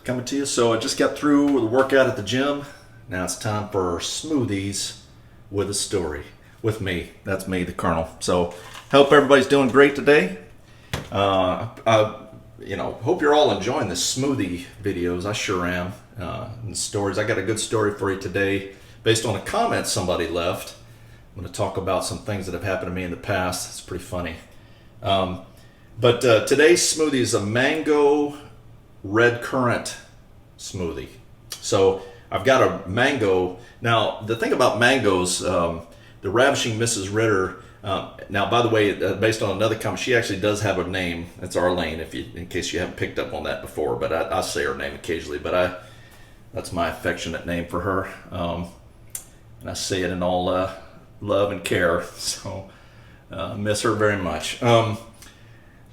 coming to you. So I just got through the workout at the gym. Now it's time for smoothies with a story. With me, that's me, the Colonel. So hope everybody's doing great today. Hope you're all enjoying the smoothie videos. I sure am. And stories. I got a good story for you today based on a comment somebody left. I'm going to talk about some things that have happened to me in the past. It's pretty funny. But today's smoothie is a mango red currant smoothie. So I've got a mango. Now, the thing about mangoes, the Ravishing Mrs. Ritter, now, by the way, based on another comment, she actually does have a name. It's Arlene, in case you haven't picked up on that before. But I say her name occasionally. But that's my affectionate name for her. And I say it in all love and care. So miss her very much.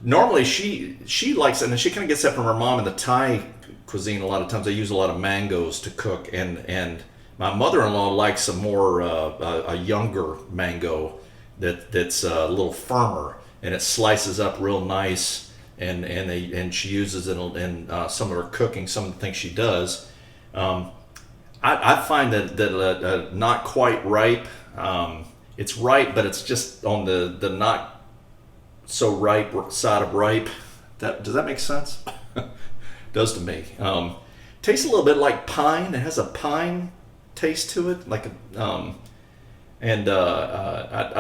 Normally, she likes it, and she kind of gets that from her mom in the Thai cuisine. A lot of times, they use a lot of mangoes to cook, and my mother-in-law likes a more a younger mango that's a little firmer, and it slices up real nice, and she uses it in some of her cooking. Some of the things she does, I find that not quite ripe. It's ripe, but it's just on the not so ripe side of ripe. Does that make sense? Does to me. Tastes a little bit like pine. It has a pine taste to it, like I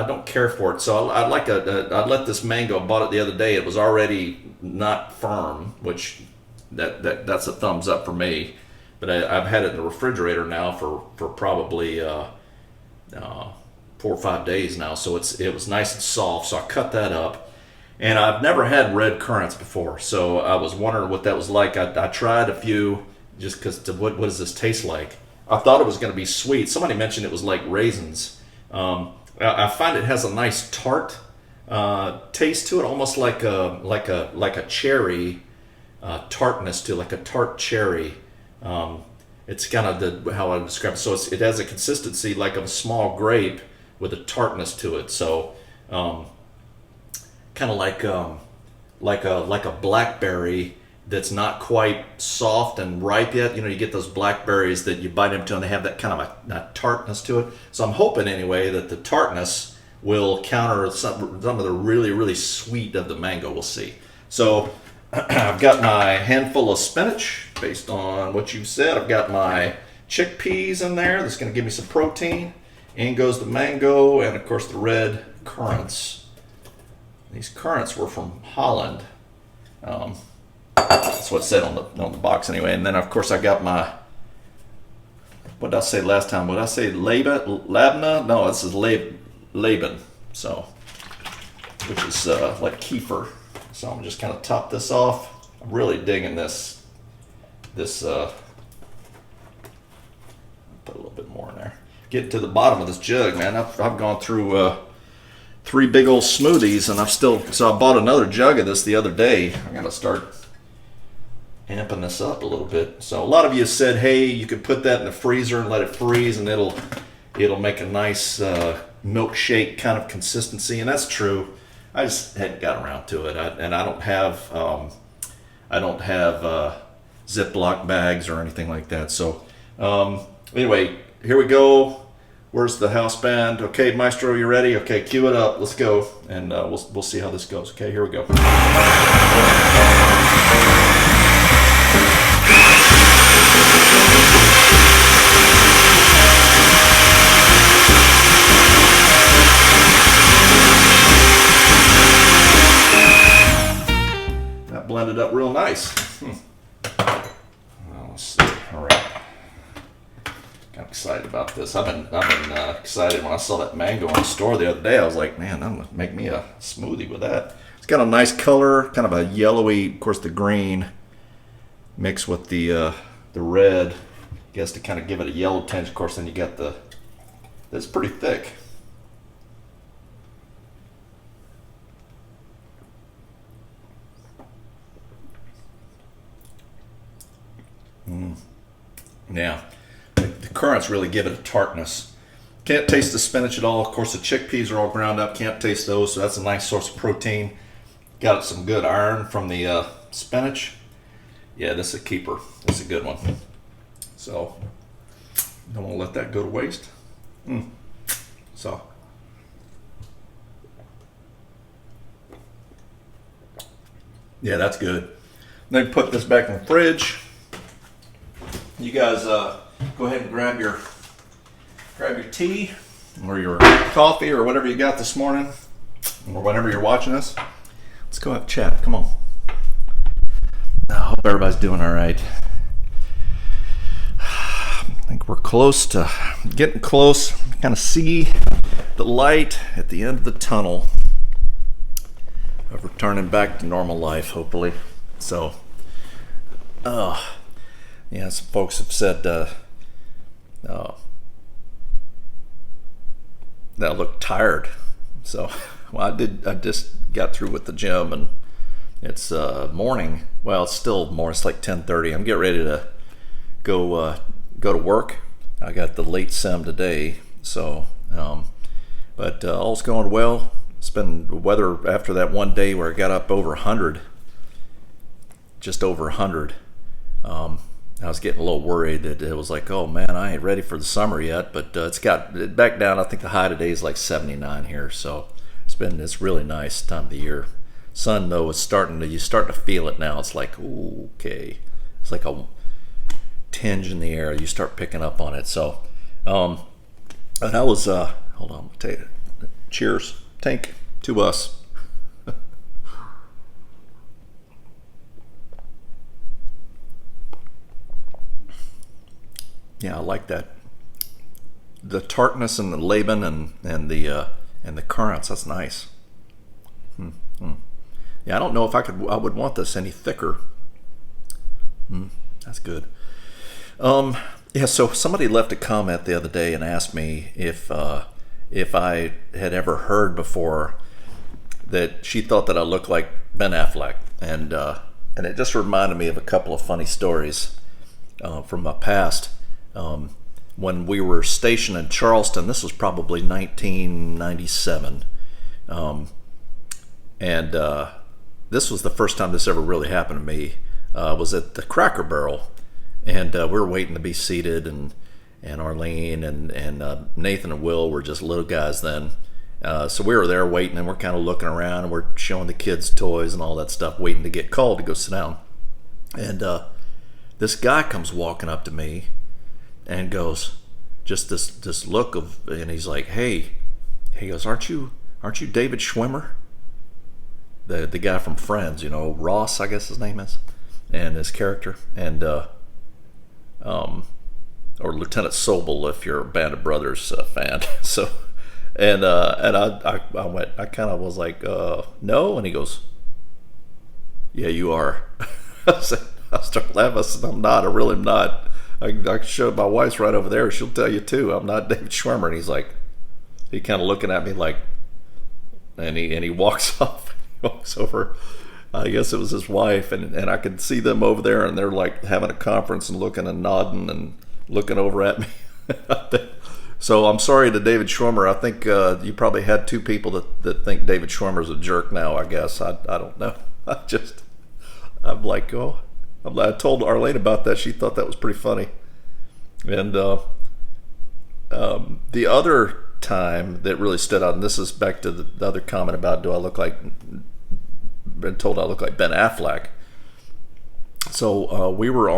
don't care for it. So I let this mango. I bought it the other day. It was already not firm, which that's a thumbs up for me. But I've had it in the refrigerator now for probably 4 or 5 days now. So it was nice and soft. So I cut that up. And I've never had red currants before, so I was wondering what that was like. I tried a few just because what does this taste like? I thought it was going to be sweet. Somebody mentioned it was like raisins. I find it has a nice tart taste to it, almost like a cherry tartness to it, like a tart cherry. It's kind of how I describe it. So it has a consistency like of a small grape with a tartness to it. So. Kind of like a blackberry that's not quite soft and ripe yet. You know, you get those blackberries that you bite into and they have that kind of a tartness to it. So I'm hoping anyway that the tartness will counter some of the really, really sweet of the mango. We'll see. So I've got my handful of spinach based on what you said. I've got my chickpeas in there. That's going to give me some protein. In goes the mango and, of course, the red currants. These currants were from Holland. That's what it said on the box anyway. And then, of course, I got my, what did I say last time? What did I say? Laban? No, this is Laban. So, which is like Kefir. So I'm just kind of top this off. I'm really digging this. Put a little bit more in there. Get to the bottom of this jug, man. I've gone through 3 big old smoothies, and so I bought another jug of this the other day. I gotta start amping this up a little bit. So a lot of you said, hey, you could put that in the freezer and let it freeze, and it'll make a nice milkshake kind of consistency, and that's true. I just hadn't got around to it, and I don't have Ziploc bags or anything like that. So anyway, here we go. Where's the house band? Okay, Maestro, you ready? Okay, cue it up. Let's go, and we'll see how this goes. Okay, here we go. That blended up real nice. Well, let's see. All right. I'm excited about this. I've been excited when I saw that mango in the store the other day. I was like, man, I'm gonna make me a smoothie with that. It's got a nice color, kind of a yellowy, of course, the green mixed with the red. I guess to kind of give it a yellow tinge. Of course, then you got that's pretty thick. Yeah. The currants really give it a tartness. Can't taste the spinach at all. Of course, the chickpeas are all ground up. Can't taste those, so that's a nice source of protein. Got some good iron from the spinach. Yeah, this is a keeper. This is a good one. So, don't want to let that go to waste. So, yeah, that's good. Then put this back in the fridge. You guys go ahead and grab your tea or your coffee or whatever you got this morning or whenever you're watching this. Let's go have a chat. Come on. I hope everybody's doing all right. I think we're getting close. Kind of see the light at the end of the tunnel of returning back to normal life, hopefully. So, yeah, some folks have said that I look tired. So, well, I just got through with the gym, and it's morning. Well, it's still morning. It's like 10:30. I'm getting ready to go to work. I got the late sem today, so but all's going well. It's been weather after that one day where I got up over 100, just over 100. I was getting a little worried that it was like, oh man, I ain't ready for the summer yet, but it's got back down. I think the high today is like 79 here, so it's really nice time of the year. Sun though is you start to feel it now. It's like, ooh, okay, it's like a tinge in the air. You start picking up on it. So, and I was hold on, I'll tell you. Cheers, Tank, to us. Yeah, I like that. The tartness and the Laban and the currants. That's nice. Yeah, I don't know if I would want this any thicker. That's good. Yeah, so somebody left a comment the other day and asked me if I had ever heard before that she thought that I looked like Ben Affleck, and it just reminded me of a couple of funny stories from my past. When we were stationed in Charleston, this was probably 1997, and this was the first time this ever really happened to me. Was at the Cracker Barrel, and we were waiting to be seated, and Arlene and Nathan and Will were just little guys then. So we were there waiting, and we're kind of looking around, and we're showing the kids toys and all that stuff, waiting to get called to go sit down. And this guy comes walking up to me and goes, just this look of, and he's like, hey, he goes, aren't you David Schwimmer? The guy from Friends, Ross, I guess his name is, and his character, and or Lieutenant Sobel if you're a Band of Brothers fan. So, and I kind of was like, no, and he goes, yeah, you are. I start laughing. I said, I'm not. I really am not. I showed my wife's right over there. She'll tell you too. I'm not David Schwimmer. And he's like, he kind of looking at me like, and he walks off. He walks over. I guess it was his wife, and I could see them over there, and they're like having a conference and looking and nodding and looking over at me. So I'm sorry to David Schwimmer. I think you probably had two people that think David Schwimmer's a jerk now, I guess. I don't know. I'm like, oh. I told Arlene about that. She thought that was pretty funny. And the other time that really stood out, and this is back to the other comment about been told I look like Ben Affleck. So we were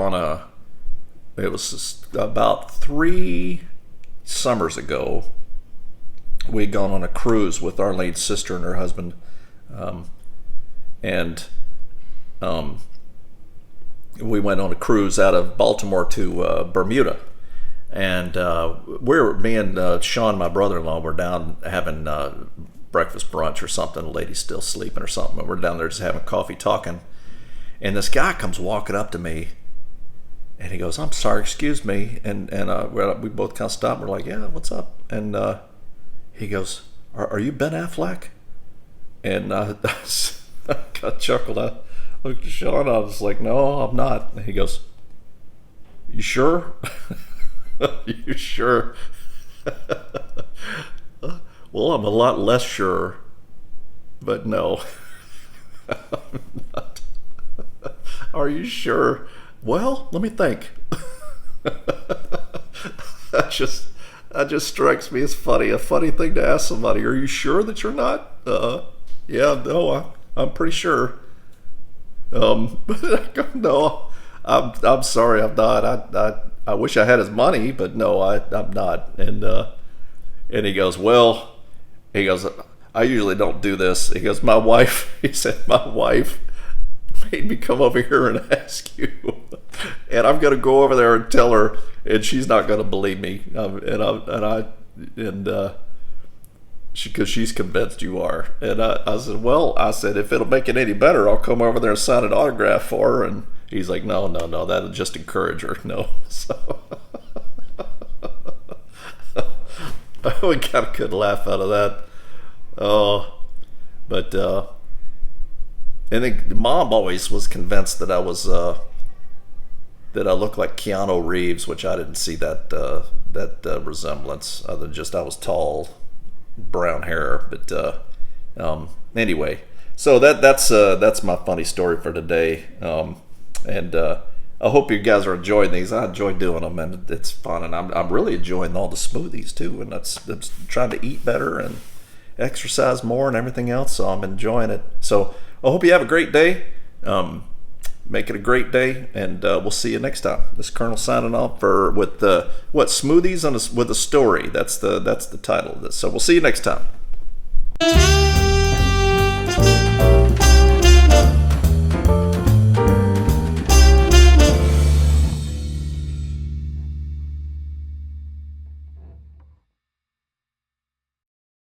it was about 3 summers ago. We had gone on a cruise with Arlene's sister and her husband, and we went on a cruise out of Baltimore to Bermuda, and me and Sean, my brother-in-law, were down having breakfast brunch or something. The lady's still sleeping or something, and we're down there just having coffee talking, and this guy comes walking up to me, and he goes, I'm sorry, excuse me, and we both kind of stopped. We're like, yeah, what's up? And he goes, are you Ben Affleck? And I got chuckled. I looked at Sean. I was like, no, I'm not. And he goes, you sure? You sure? Well, I'm a lot less sure, but no, I'm not. Are you sure? Well, let me think. That just strikes me as funny. A funny thing to ask somebody. Are you sure that you're not? Yeah, no, I'm pretty sure. No, I'm sorry, I'm not. I wish I had his money, but no, I'm not. And he goes, well, he goes, I usually don't do this. He goes, my wife. He said, my wife made me come over here and ask you, and I'm gonna go over there and tell her, and she's not gonna believe me. Because she's convinced you are. And I said, well, I said, if it'll make it any better, I'll come over there and sign an autograph for her. And he's like, no, that'll just encourage her. No. So we got a good laugh out of that. Oh, but and then mom always was convinced that I was that I looked like Keanu Reeves, which I didn't see that resemblance. Other than just I was tall, brown hair. But anyway, so that's my funny story for today. And I hope you guys are enjoying these. I enjoy doing them, and it's fun. And I'm really enjoying all the smoothies too. And that's trying to eat better and exercise more and everything else. So I'm enjoying it. So I hope you have a great day. Make it a great day, and we'll see you next time. This is Colonel signing off with smoothies with a story. That's the title of this. So we'll see you next time.